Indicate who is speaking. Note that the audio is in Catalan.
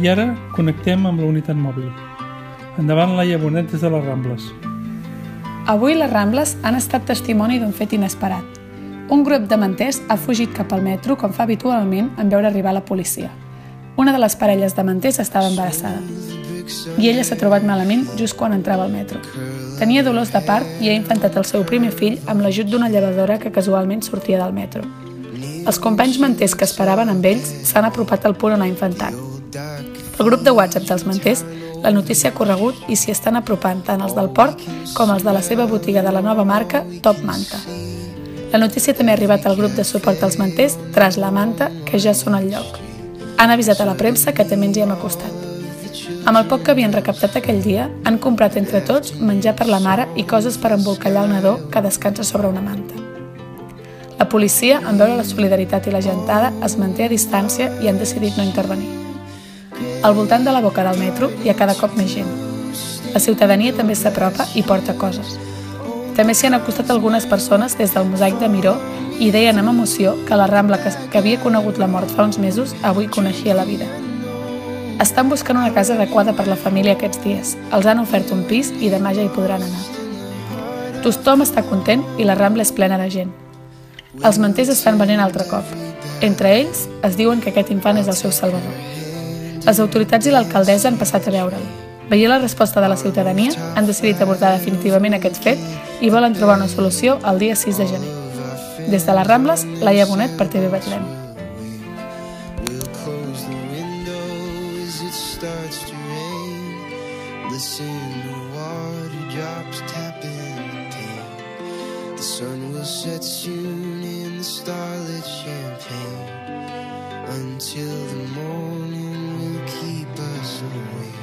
Speaker 1: I ara connectem amb la unitat mòbil. Endavant, Laia Bonet, des de les Rambles.
Speaker 2: Avui les Rambles han estat testimoni d'un fet inesperat. Un grup de manters ha fugit cap al metro com fa habitualment en veure arribar la policia. Una de les parelles de manters estava embarassada i ella s'ha trobat malament just quan entrava al metro. Tenia dolors de part i ha infantat el seu primer fill amb l'ajut d'una llevadora que casualment sortia del metro. Els companys manters que esperaven amb ells s'han apropat al punt on ha infantat. Pel grup de WhatsApp dels manters, la notícia ha corregut i s'hi estan apropant tant els del port com els de la seva botiga de la nova marca Top Manta. La notícia també ha arribat al grup de suport als manters Tras la Manta, que ja són al lloc. Han avisat a la premsa que també ens hi hem acostat. Amb el poc que havien recaptat aquell dia, han comprat entre tots menjar per la mare i coses per embolcallar el nadó que descansa sobre una manta. La policia, en veure la solidaritat i la gentada, es manté a distància i han decidit no intervenir. Al voltant de la boca del metro hi ha cada cop més gent. La ciutadania també s'apropa i porta coses. També s'hi han acostat algunes persones des del mosaic de Miró i deien amb emoció que la Rambla que havia conegut la mort fa uns mesos avui coneixia la vida. Estan buscant una casa adequada per la família aquests dies. Els han ofert un pis i demà ja hi podran anar. Tothom està content i la Rambla és plena de gent. Els manters estan venent altre cop. Entre ells, es diuen que aquest infant és el seu salvador. Les autoritats i l'alcaldessa han passat a veure'l. Veient la resposta de la ciutadania, han decidit abordar definitivament aquest fet i volen trobar una solució el dia 6 de gener. Des de les Rambles, Laia Bonet per TV Betlem.
Speaker 3: Until the morning will keep us awake.